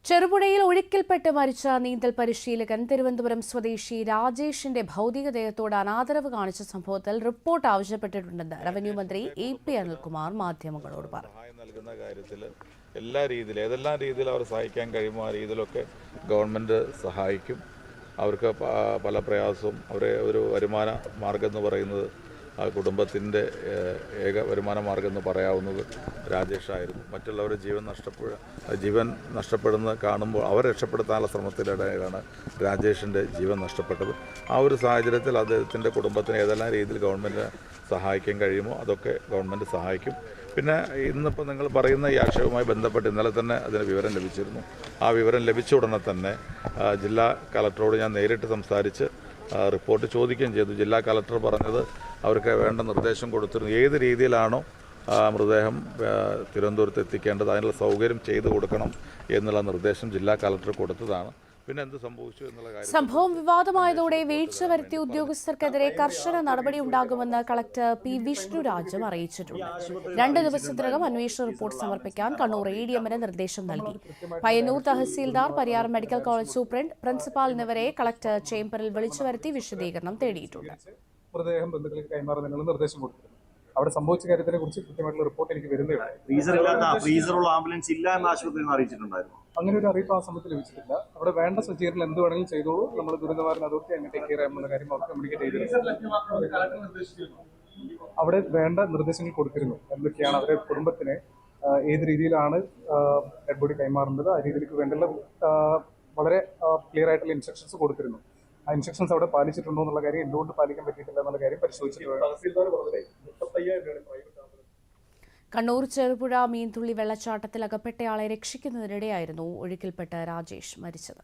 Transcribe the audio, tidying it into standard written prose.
ചെറുപുഴയിൽ ഒഴുക്കിൽപ്പെട്ട് മരിച്ച നീന്തൽ പരിശീലകൻ തിരുവനന്തപുരം സ്വദേശി രാജേഷിന്റെ ഭൗതികദേഹത്തോട് അനാദരവ് കാണിച്ച സംഭവത്തിൽ റിപ്പോർട്ട് ആവശ്യപ്പെട്ടിട്ടുണ്ടെന്ന് റവന്യൂ മന്ത്രി എ.പി. അനിൽകുമാർ മാധ്യമങ്ങളോട് പറഞ്ഞു. ഏതെല്ലാം രീതിയിൽ അവർ സഹായിക്കാൻ കഴിയുമോ ആ രീതിയിലൊക്കെ ഗവൺമെന്റ് സഹായിക്കും. അവർക്ക് പല പ്രയാസവും അവരെ ഒരു വരുമാന മാർഗം എന്ന് പറയുന്നത് ആ കുടുംബത്തിൻ്റെ ഏക വരുമാന മാർഗം എന്ന് പറയാവുന്നത് രാജേഷായിരുന്നു. മറ്റുള്ളവരുടെ ജീവൻ നഷ്ടപ്പെടുന്നത് കാണുമ്പോൾ അവരെ രക്ഷപ്പെടുത്താനുള്ള ശ്രമത്തിനിടയിലാണ് രാജേഷിൻ്റെ ജീവൻ നഷ്ടപ്പെട്ടത്. ആ ഒരു സാഹചര്യത്തിൽ അദ്ദേഹത്തിൻ്റെ കുടുംബത്തിന് ഏതെല്ലാം രീതിയിൽ ഗവൺമെൻറ് സഹായിക്കാൻ കഴിയുമോ അതൊക്കെ ഗവൺമെൻറ് സഹായിക്കും. പിന്നെ ഇന്നിപ്പോൾ നിങ്ങൾ പറയുന്ന ഈ ആക്ഷേപവുമായി ബന്ധപ്പെട്ട് ഇന്നലെ തന്നെ അതിന് വിവരം ലഭിച്ചിരുന്നു. ആ വിവരം ലഭിച്ച ഉടനെ തന്നെ ജില്ലാ കളക്ടറോട് ഞാൻ നേരിട്ട് സംസാരിച്ച് റിപ്പോർട്ട് ചോദിക്കുകയും ചെയ്തു. ജില്ലാ കളക്ടർ പറഞ്ഞത് അവർക്ക് വേണ്ട നിർദ്ദേശം കൊടുത്തിരുന്നു. ഏത് രീതിയിലാണോ മൃതദേഹം തിരുവനന്തപുരത്ത് എത്തിക്കേണ്ടത് അതിനുള്ള സൗകര്യം ചെയ്തു കൊടുക്കണം എന്നുള്ള നിർദ്ദേശം ജില്ലാ കളക്ടർ കൊടുത്തതാണ്. പിന്നെ എന്ത് സംഭവിച്ചു എന്നുള്ള കാര്യം സംഭവം വിവാദമായതോടെ വീഴ്ച വരുത്തിയ ഉദ്യോഗസ്ഥർക്കെതിരെ കർശന നടപടി ഉണ്ടാകുമെന്ന് കളക്ടർ പി വിഷ്ണുരാജും അറിയിച്ചിട്ടുണ്ട്. 2 ദിവസത്തിനകം അന്വേഷണ റിപ്പോർട്ട് സമർപ്പിക്കാൻ കണ്ണൂർ എ.ഡി.എമ്മിന് നിർദ്ദേശം നൽകി. Payyanur tahsildar, Pariyar medical college superintendent, principal എന്നിവരെ കളക്ടർ ചേംബറിൽ വിളിച്ചു വരുത്തി വിശദീകരണം തേടിയിട്ടുണ്ട്. മൃതദേഹം ബന്ധുക്കൾക്ക് കൈമാറുന്നതിനുള്ള നിർദ്ദേശം കൊടുത്തിരുന്നു. അവിടെ സംഭവിച്ച കാര്യത്തിനെ കുറിച്ച് കൃത്യമായിട്ടുള്ള റിപ്പോർട്ട് എനിക്ക് വരുന്നതാണ്. ഫ്രീസറുള്ള ആംബുലൻസ് ഇല്ല എന്ന് ആശുപത്രിയിൽ അറിയിച്ചിട്ടുണ്ടായിരുന്നു. അങ്ങനെ ഒരു അറിയിപ്പ് ആ സമയത്ത് ലഭിച്ചിട്ടില്ല. അവിടെ വേണ്ട സജ്ജീകരണം എന്ത് വേണമെങ്കിലും ചെയ്തോളൂ, നമ്മൾ ദുരന്തനിവാരണ അതോറിറ്റി അങ്ങനെ ടേക്ക് കെയർ ചെയ്യാമെന്നുള്ള കാര്യം അവർക്ക് കമ്മ്യൂണിക്കേറ്റ് ചെയ്തിരുന്നു. അവിടെ വേണ്ട നിർദ്ദേശങ്ങൾ കൊടുത്തിരുന്നു. എന്തൊക്കെയാണ് അവരുടെ കുടുംബത്തിന് ഏത് രീതിയിലാണ് ഡെഡ് ബോഡി കൈമാറേണ്ടത്, ആ രീതിയിലേക്ക് വേണ്ടുള്ള വളരെ ക്ലിയർ ആയിട്ടുള്ള ഇൻസ്ട്രക്ഷൻസ് കൊടുത്തിരുന്നു. ആ ഇൻസ്ട്രക്ഷൻസ് അവിടെ പാലിച്ചിട്ടുണ്ടോ എന്നുള്ള കാര്യം, എന്തുകൊണ്ട് പാലിക്കാൻ പറ്റിയിട്ടില്ല എന്നുള്ള കാര്യം പരിശോധിച്ചിട്ടുണ്ട്. കണ്ണൂർ ചെറുപുഴ മീൻതുള്ളി വെള്ളച്ചാട്ടത്തിൽ അകപ്പെട്ടയാളെ രക്ഷിക്കുന്നതിനിടെയായിരുന്നു ഒഴുക്കിൽപ്പെട്ട് രാജേഷ് മരിച്ചത്.